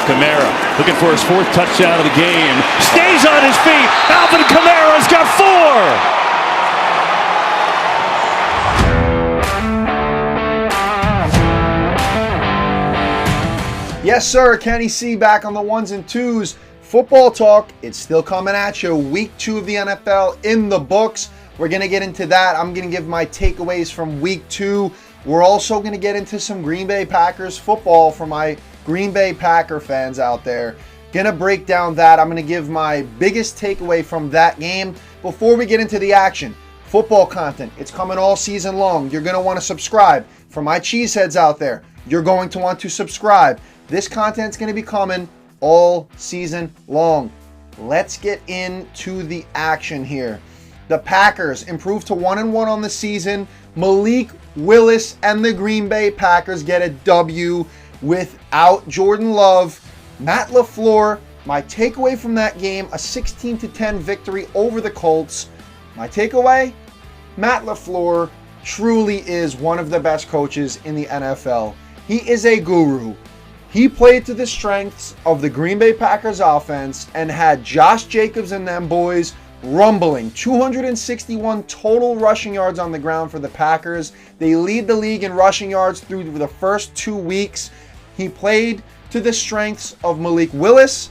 Kamara looking for his 4th touchdown of the game. Stays on his feet. Alvin Kamara's got 4. Yes, sir. Kenny C back on the ones and twos. Football talk. It's still coming at you. Week 2 of the NFL in the books. We're going to get into that. I'm going to give my takeaways from week 2. We're also going to get into some Green Bay Packers football for my Green Bay Packer fans out there. Going to break down that. I'm going to give my biggest takeaway from that game. Before we get into the action, football content. It's coming all season long. You're going to want to subscribe. For my cheeseheads out there, you're going to want to subscribe. This content's going to be coming all season long. Let's get into the action here. The Packers improved to 1-1 on the season. Malik, Willis, and the Green Bay Packers get a W without Jordan Love. Matt LaFleur, my takeaway from that game, a 16-10 victory over the Colts. My takeaway, Matt LaFleur truly is one of the best coaches in the NFL. He is a guru. He played to the strengths of the Green Bay Packers offense and had Josh Jacobs and them boys rumbling. 261 total rushing yards on the ground for the Packers. They lead the league in rushing yards through the first 2 weeks. He played to the strengths of Malik Willis.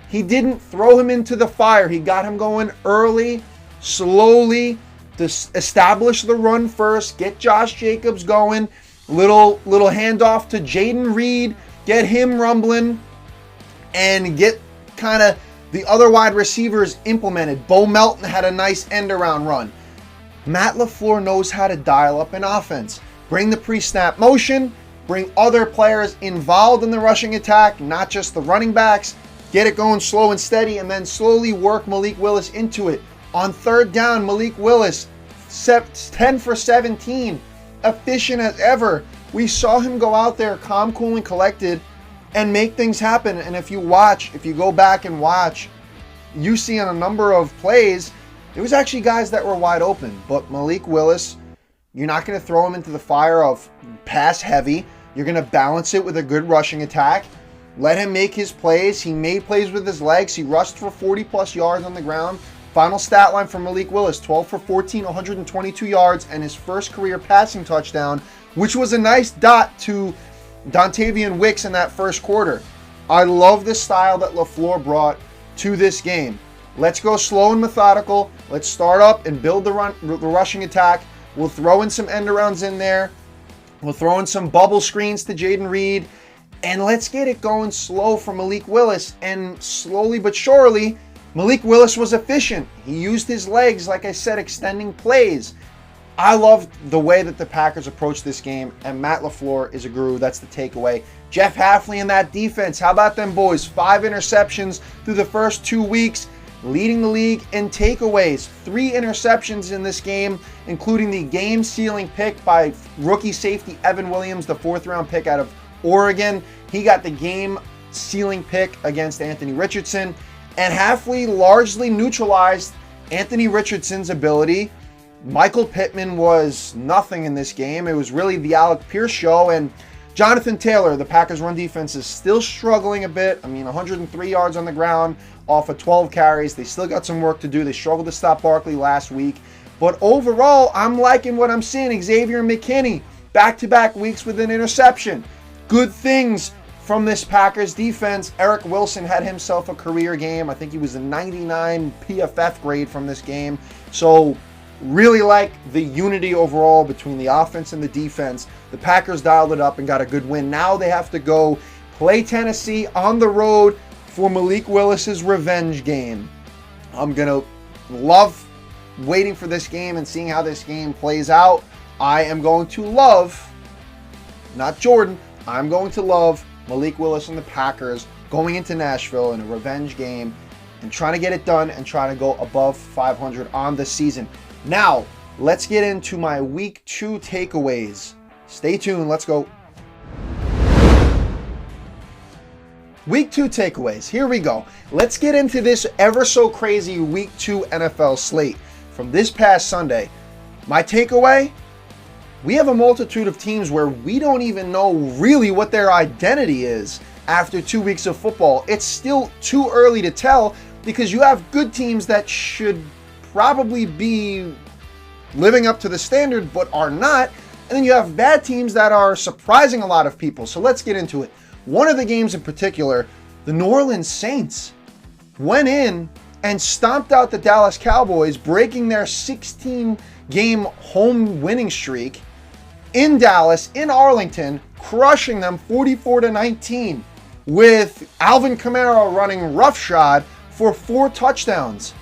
He didn't throw him into the fire. He got him going early, slowly, to establish the run first, get Josh Jacobs going. Little handoff to Jaden Reed. Get him rumbling and get kind of the other wide receivers implemented. Bo Melton had a nice end-around run. Matt LaFleur knows how to dial up an offense. Bring the pre-snap motion, bring other players involved in the rushing attack, not just the running backs. Get it going slow and steady, and then slowly work Malik Willis into it. On 3rd down, Malik Willis, 10 for 17, efficient as ever. We saw him go out there calm, cool, and collected and make things happen. And if you go back and watch, you see on a number of plays, it was actually guys that were wide open. But Malik Willis, you're not going to throw him into the fire of pass heavy. You're going to balance it with a good rushing attack. Let him make his plays. He made plays with his legs. He rushed for 40-plus yards on the ground. Final stat line for Malik Willis, 12 for 14, 122 yards, and his first career passing touchdown, which was a nice dot to Dontavian Wicks in that first quarter. I love the style that LaFleur brought to this game. Let's go slow and methodical. Let's start up and build the rushing attack. We'll throw in some end-arounds in there. We'll throw in some bubble screens to Jaden Reed. And let's get it going slow for Malik Willis. And slowly but surely, Malik Willis was efficient. He used his legs, like I said, extending plays. I love the way that the Packers approach this game, and Matt LaFleur is a guru. That's the takeaway. Jeff Hafley and that defense, how about them boys? 5 interceptions through the first 2 weeks, leading the league in takeaways. 3 interceptions in this game, including the game-sealing pick by rookie safety Evan Williams, the 4th-round pick out of Oregon. He got the game-sealing pick against Anthony Richardson, and Hafley largely neutralized Anthony Richardson's ability. Michael Pittman was nothing in this game. It was really the Alec Pierce show, and Jonathan Taylor, the Packers' run defense, is still struggling a bit. 103 yards on the ground off of 12 carries. They still got some work to do. They struggled to stop Barkley last week. But overall, I'm liking what I'm seeing. Xavier McKinney, back-to-back weeks with an interception. Good things from this Packers defense. Eric Wilson had himself a career game. I think he was a 99 PFF grade from this game. So really like the unity overall between the offense and the defense. The Packers dialed it up and got a good win. Now they have to go play Tennessee on the road for Malik Willis's revenge game. I'm going to love waiting for this game and seeing how this game plays out. I am going to love, not Jordan, I'm going to love Malik Willis and the Packers going into Nashville in a revenge game and trying to get it done and trying to go above 500 on the season. Now, let's get into my Week 2 takeaways. Stay tuned. Let's go. Week 2 takeaways. Here we go. Let's get into this ever so crazy Week 2 NFL slate from this past Sunday. My takeaway, we have a multitude of teams where we don't even know really what their identity is. after 2 weeks of football. It's still too early to tell because you have good teams that should probably be living up to the standard but are not, and then you have bad teams that are surprising a lot of people. So let's get into it. One of the games in particular, the New Orleans Saints went in and stomped out the Dallas Cowboys, breaking their 16-game home winning streak in Dallas, in Arlington, crushing them 44-19 with Alvin Kamara running roughshod for 4 touchdowns.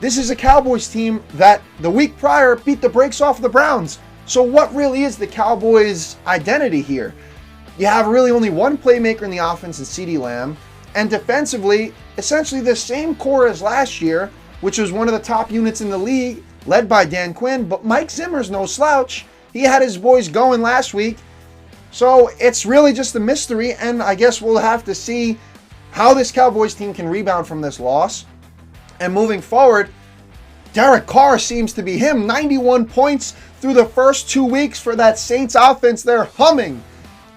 This is a Cowboys team that the week prior beat the brakes off the Browns. So what really is the Cowboys' identity here? You have really only one playmaker in the offense in CeeDee Lamb, and defensively, essentially the same core as last year, which was one of the top units in the league, led by Dan Quinn, but Mike Zimmer's no slouch. He had his boys going last week. So it's really just a mystery, and I guess we'll have to see how this Cowboys team can rebound from this loss. And moving forward, Derek Carr seems to be him. 91 points through the first 2 weeks for that Saints offense. They're humming.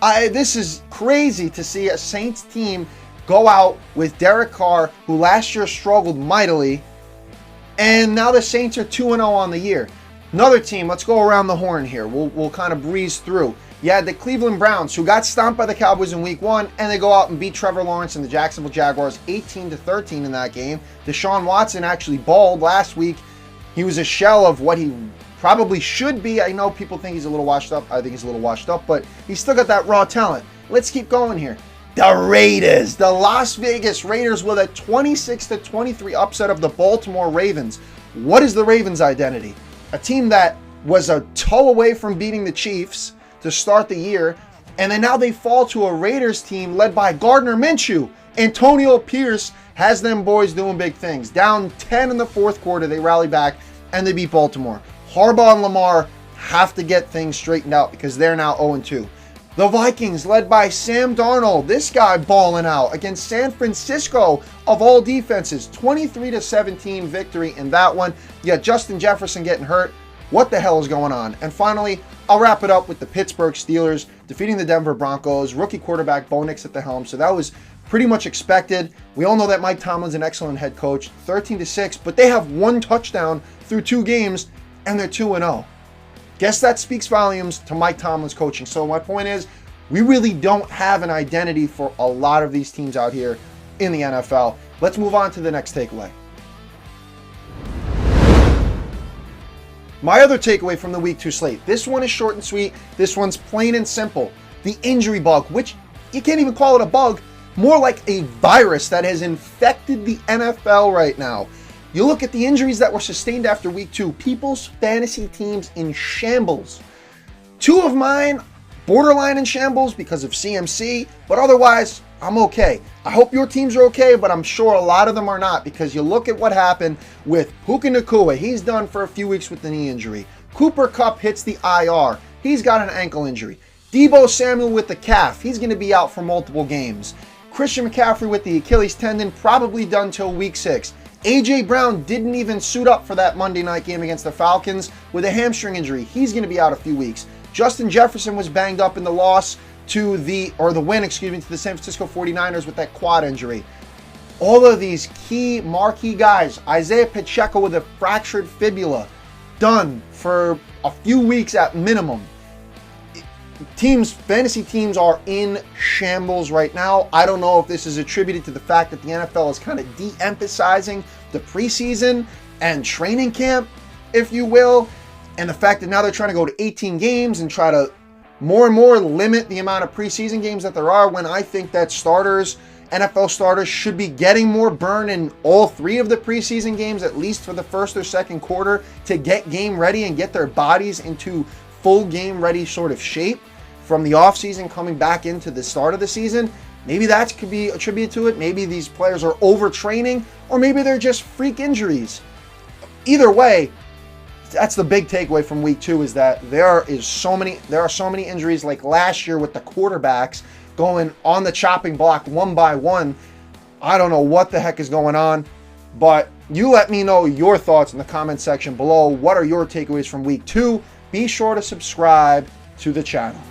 This is crazy to see a Saints team go out with Derek Carr, who last year struggled mightily, and now the Saints are 2-0 on the year. Another team, let's go around the horn here. We'll kind of breeze through. You had the Cleveland Browns, who got stomped by the Cowboys in week 1, and they go out and beat Trevor Lawrence and the Jacksonville Jaguars 18-13 in that game. Deshaun Watson actually balled last week. He was a shell of what he probably should be. I know people think he's a little washed up. I think he's a little washed up, but he's still got that raw talent. Let's keep going here. The Raiders, the Las Vegas Raiders, with a 26-23 upset of the Baltimore Ravens. What is the Ravens' identity? A team that was a toe away from beating the Chiefs to start the year, and then now they fall to a Raiders team led by Gardner Minshew. Antonio Pierce has them boys doing big things. Down 10 in the fourth quarter, they rally back and they beat Baltimore. Harbaugh and Lamar have to get things straightened out because they're now 0-2. The Vikings, led by Sam Darnold, this guy balling out against San Francisco of all defenses. 23-17 victory in that one. You got Justin Jefferson getting hurt. What the hell is going on? And finally, I'll wrap it up with the Pittsburgh Steelers defeating the Denver Broncos. Rookie quarterback Bo Nix at the helm. So that was pretty much expected. We all know that Mike Tomlin's an excellent head coach. 13-6, but they have 1 touchdown through 2 games, and they're 2-0. Guess that speaks volumes to Mike Tomlin's coaching. So my point is, we really don't have an identity for a lot of these teams out here in the NFL. Let's move on to the next takeaway. My other takeaway from the Week 2 slate. This one is short and sweet. This one's plain and simple. The injury bug, which you can't even call it a bug, more like a virus that has infected the NFL right now. You look at the injuries that were sustained after Week 2. People's fantasy teams in shambles. 2 of mine, borderline in shambles because of CMC, but otherwise, I'm okay. I hope your teams are okay, but I'm sure a lot of them are not, because you look at what happened with Puka Nacua. He's done for a few weeks with the knee injury. Cooper Kupp hits the IR. He's got an ankle injury. Deebo Samuel with the calf. He's going to be out for multiple games. Christian McCaffrey with the Achilles tendon, probably done till Week 6. A.J. Brown didn't even suit up for that Monday night game against the Falcons with a hamstring injury. He's going to be out a few weeks. Justin Jefferson was banged up in the loss to the win to the San Francisco 49ers with that quad injury. All of these key marquee guys, Isaiah Pacheco with a fractured fibula, done for a few weeks at minimum. Fantasy teams are in shambles right now. I don't know if this is attributed to the fact that the NFL is kind of de-emphasizing the preseason and training camp, if you will, and the fact that now they're trying to go to 18 games and try to more and more limit the amount of preseason games that there are, when I think that NFL starters should be getting more burn in all 3 of the preseason games, at least for the first or second quarter, to get game ready and get their bodies into full game ready sort of shape from the offseason coming back into the start of the season. Maybe that could be attributed to it. Maybe these players are overtraining, or maybe they're just freak injuries. Either way, that's the big takeaway from Week 2, is that there are so many injuries, like last year with the quarterbacks going on the chopping block one by one. I don't know what the heck is going on, but you let me know your thoughts in the comment section below. What are your takeaways from Week 2? Be sure to subscribe to the channel.